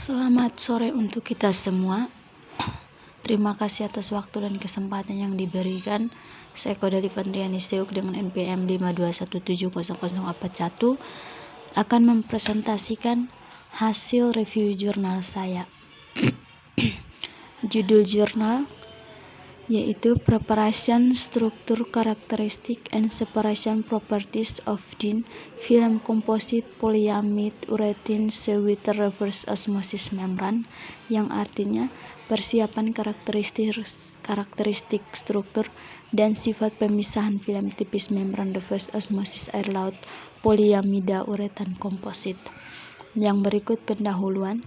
Selamat sore untuk kita semua. Terima kasih atas waktu dan kesempatan yang diberikan. Saya Kodali Vandriani Seuk dengan NPM 521700041 akan mempresentasikan hasil review jurnal saya. Judul jurnal yaitu Preparation, Structure, Characteristic, and Separation Properties of Thin Film Composite Polyamide Urethane Seawater Reverse Osmosis Membrane, yang artinya persiapan karakteristik struktur dan sifat pemisahan film tipis membran reverse osmosis air laut polyamida uretan komposit. Yang berikut pendahuluan.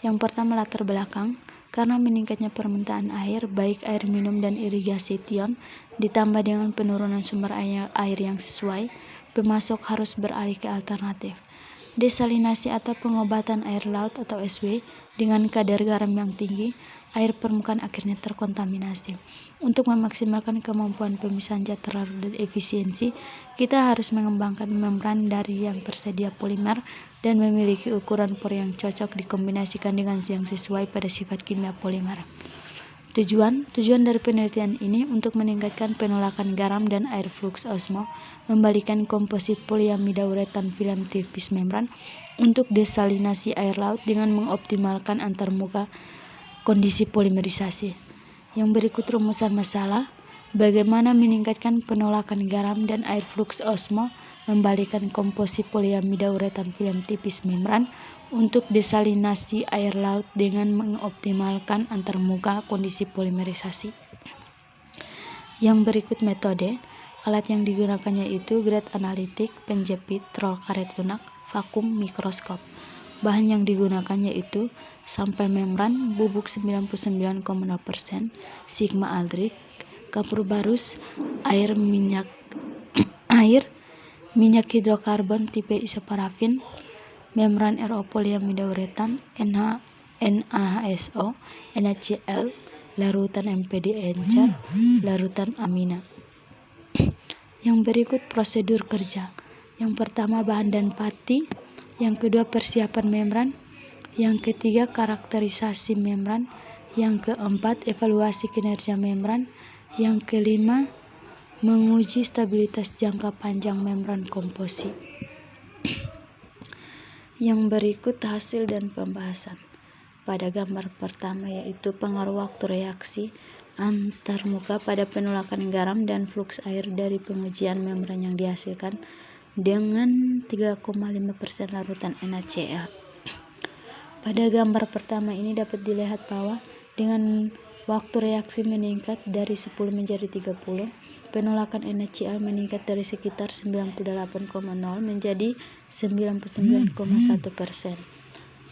Yang pertama, latar belakang. Karena meningkatnya permintaan air, baik air minum dan irigasi tion, ditambah dengan penurunan sumber air yang sesuai, pemasok harus beralih ke alternatif desalinasi atau pengobatan air laut atau SW dengan kadar garam yang tinggi. Air permukaan akhirnya terkontaminasi. Untuk memaksimalkan kemampuan pemisahan zat terlarut dan efisiensi, kita harus mengembangkan membran dari yang tersedia polimer dan memiliki ukuran pore yang cocok dikombinasikan dengan yang sesuai pada sifat kimia polimer. Tujuan dari penelitian ini untuk meningkatkan penolakan garam dan air flux osmo, membalikan komposit polyamida uretan film tipis membran untuk desalinasi air laut dengan mengoptimalkan antarmuka kondisi polimerisasi. Yang berikut rumusan masalah. Bagaimana meningkatkan penolakan garam dan air flux osmo, membalikan komposit polyamida uretan film tipis membran untuk desalinasi air laut dengan mengoptimalkan antarmuka kondisi polimerisasi. Yang berikut metode. Alat yang digunakannya itu grade analitik, penjepit, roll karet lunak, vakum, mikroskop. Bahan yang digunakannya itu sampel membran, bubuk 99,0%, sigma aldrich, kapur barus, air minyak hidrokarbon tipe isoparafin, membran RO polyamida uretan, NaHSO, NaCl, larutan MPD encer, larutan amina. Yang berikut prosedur kerja. Yang pertama, bahan dan pati. Yang kedua, persiapan membran. Yang ketiga, karakterisasi membran. Yang keempat, evaluasi kinerja membran. Yang kelima, menguji stabilitas jangka panjang membran komposit. Yang berikut hasil dan pembahasan. Pada gambar pertama yaitu pengaruh waktu reaksi antarmuka pada penolakan garam dan flux air dari pengujian membran yang dihasilkan dengan 3,5% larutan NaCl. Pada gambar pertama ini dapat dilihat bahwa dengan waktu reaksi meningkat dari 10 menjadi 30, penolakan NaCl meningkat dari sekitar 98,0 menjadi 99,1%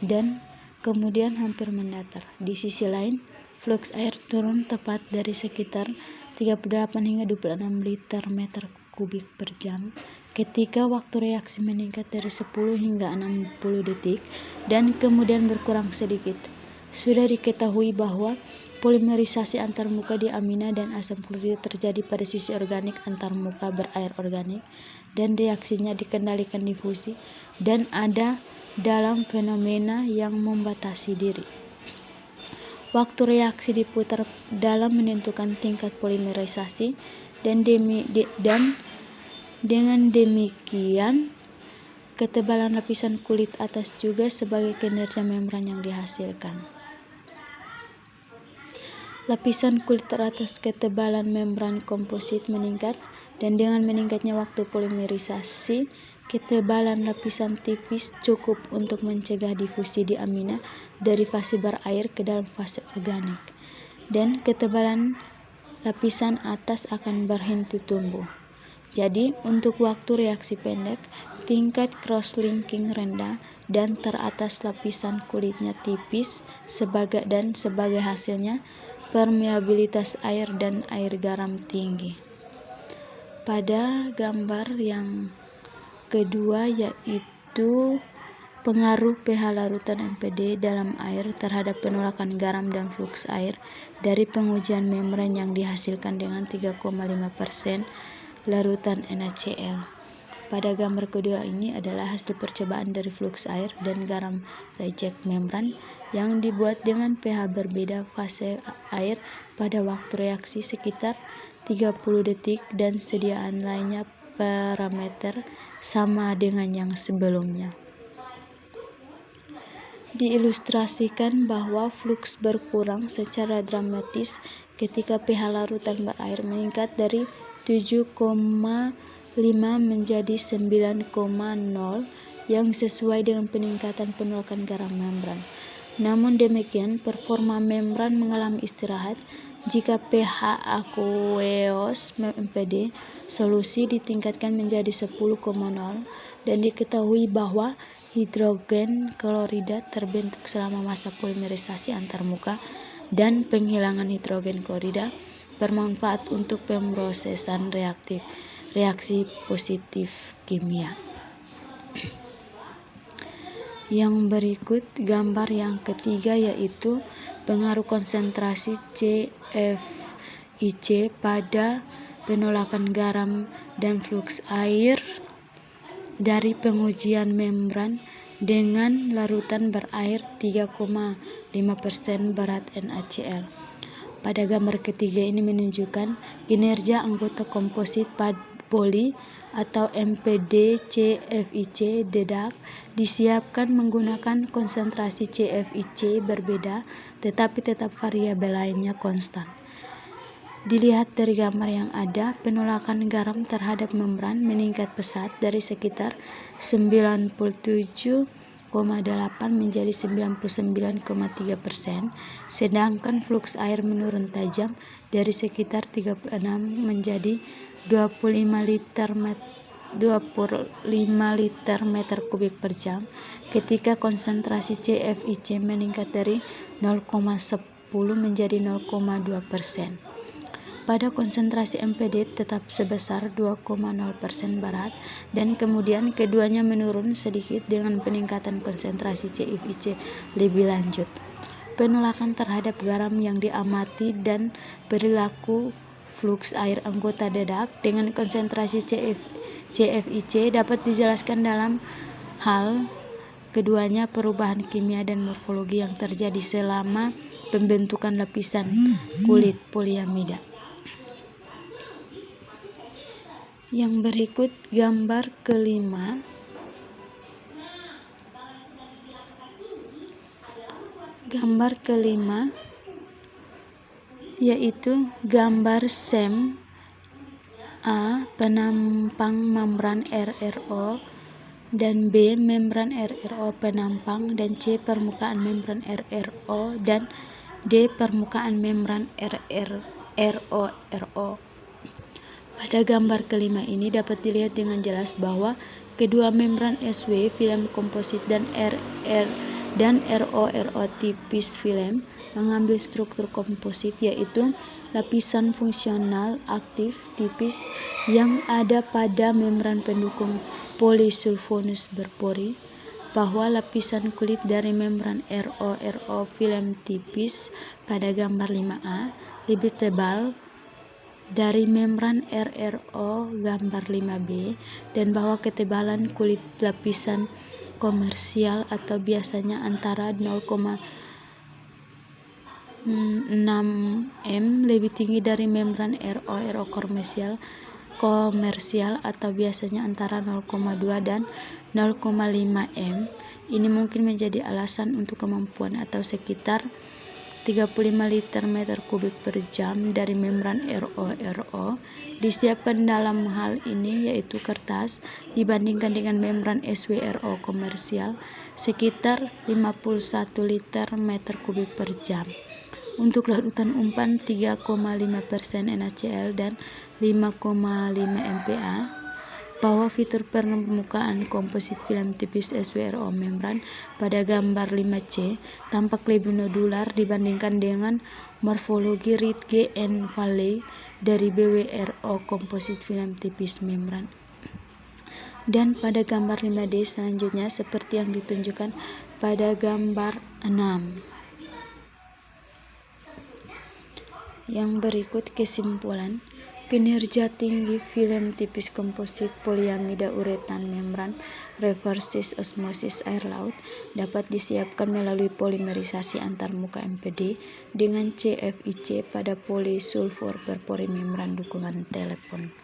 dan kemudian hampir mendatar. Di sisi lain, flux air turun tepat dari sekitar 38 hingga 26 liter meter kubik per jam ketika waktu reaksi meningkat dari 10 hingga 60 detik dan kemudian berkurang sedikit. Sudah diketahui bahwa polimerisasi antarmuka di amina dan asam klorida terjadi pada sisi organik antarmuka berair organik dan reaksinya dikendalikan difusi dan ada dalam fenomena yang membatasi diri. Waktu reaksi diputar dalam menentukan tingkat polimerisasi dan dengan demikian ketebalan lapisan kulit atas juga sebagai kinerja membran yang dihasilkan. Lapisan kulit teratas ketebalan membran komposit meningkat dan dengan meningkatnya waktu polimerisasi, ketebalan lapisan tipis cukup untuk mencegah difusi di amina dari fase berair ke dalam fase organik dan ketebalan lapisan atas akan berhenti tumbuh. Jadi, untuk waktu reaksi pendek, tingkat cross-linking rendah dan teratas lapisan kulitnya tipis sebagai hasilnya permeabilitas air dan air garam tinggi. Pada gambar yang kedua yaitu pengaruh pH larutan MPD dalam air terhadap penolakan garam dan flux air dari pengujian membran yang dihasilkan dengan 3,5% larutan NaCl. Pada gambar kedua ini adalah hasil percobaan dari flux air dan garam reject membran yang dibuat dengan pH berbeda fase air pada waktu reaksi sekitar 30 detik dan sediaan lainnya parameter sama dengan yang sebelumnya. Diilustrasikan bahwa flux berkurang secara dramatis ketika pH larutan berair meningkat dari 7,5 menjadi 9,0 yang sesuai dengan peningkatan penolakan garam membran. Namun demikian, performa membran mengalami istirahat jika pH aqueous MPD solusi ditingkatkan menjadi 10,0 dan diketahui bahwa hidrogen klorida terbentuk selama masa polimerisasi antarmuka dan penghilangan hidrogen klorida bermanfaat untuk pemrosesan reaksi positif kimia. Yang berikut gambar yang ketiga yaitu pengaruh konsentrasi CFIC pada penolakan garam dan flux air dari pengujian membran dengan larutan berair 3,5% berat NaCl. Pada gambar ketiga ini menunjukkan kinerja anggota komposit poli atau MPD CFIC dedak disiapkan menggunakan konsentrasi CFIC berbeda tetapi tetap variabel lainnya konstan. Dilihat dari gambar yang ada, penolakan garam terhadap membran meningkat pesat dari sekitar 97,8 menjadi 99,3%, sedangkan flux air menurun tajam dari sekitar 36 menjadi 25 liter meter kubik per jam ketika konsentrasi CFIC meningkat dari 0,10 menjadi 0,2%. Pada konsentrasi MPD tetap sebesar 2,0% barat dan kemudian keduanya menurun sedikit dengan peningkatan konsentrasi CFIC lebih lanjut. Penolakan terhadap garam yang diamati dan perilaku flux air anggota dedak dengan konsentrasi CFIC dapat dijelaskan dalam hal keduanya perubahan kimia dan morfologi yang terjadi selama pembentukan lapisan kulit poliamida. Yang berikut gambar kelima. Gambar kelima yaitu gambar SEM A. Penampang membran RRO dan B. Membran RRO penampang dan C. Permukaan membran RRO dan D. Permukaan membran RO. Pada gambar kelima ini dapat dilihat dengan jelas bahwa kedua membran SW film komposit dan RO tipis film mengambil struktur komposit yaitu lapisan fungsional aktif tipis yang ada pada membran pendukung polisulfonus berpori, bahwa lapisan kulit dari membran RO film tipis pada gambar 5A lebih tebal dari membran RRO gambar 5B dan bahwa ketebalan kulit lapisan komersial atau biasanya antara 0,6 m lebih tinggi dari membran RO komersial atau biasanya antara 0,2 dan 0,5 m. Ini mungkin menjadi alasan untuk kemampuan atau sekitar 35 liter meter kubik per jam dari membran RO disiapkan dalam hal ini yaitu kertas dibandingkan dengan membran SWRO komersial sekitar 51 liter meter kubik per jam. Untuk larutan umpan 3,5% NaCl dan 5,5 MPa. Bahwa fitur permukaan komposit film tipis SWRO membran pada gambar 5C tampak lebih nodular dibandingkan dengan morfologi Ritge and Valley dari BWRO komposit film tipis membran. Dan pada gambar 5D selanjutnya seperti yang ditunjukkan pada gambar 6. Yang berikut kesimpulan. Kinerja tinggi film tipis komposit poliamida uretan membran reversis osmosis air laut dapat disiapkan melalui polimerisasi antarmuka MPD dengan CFIC pada polisulfur berpori membran dukungan telepon.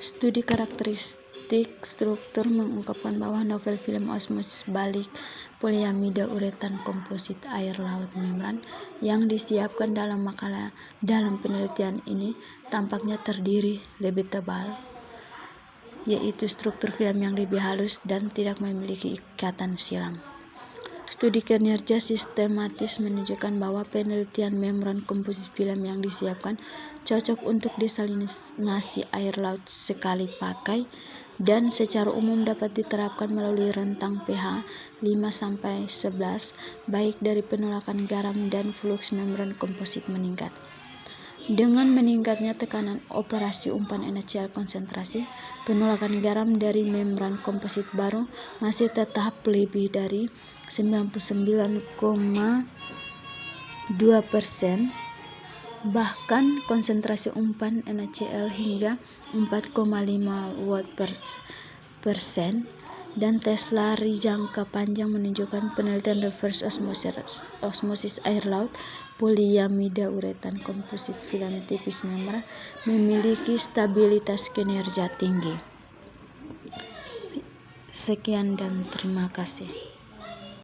Studi karakteristik struktur mengungkapkan bahwa novel film osmosis balik poliamida uretan komposit air laut membran yang disiapkan dalam makalah dalam penelitian ini tampaknya terdiri lebih tebal, yaitu struktur film yang lebih halus dan tidak memiliki ikatan silang. Studi kinerja sistematis menunjukkan bahwa penelitian membran komposit film yang disiapkan cocok untuk desalinasi air laut sekali pakai dan secara umum dapat diterapkan melalui rentang pH 5-11 baik dari penolakan garam dan fluks membran komposit meningkat. Dengan meningkatnya tekanan operasi umpan NaCl konsentrasi, penolakan garam dari membran komposit baru masih tetap lebih dari 99,2%, bahkan konsentrasi umpan NaCl hingga 4,5 watt/persen, dan tes lari jangka panjang menunjukkan penelitian reverse osmosis air laut poliamida uretan komposit film tipis membran memiliki stabilitas kinerja tinggi. Sekian dan terima kasih.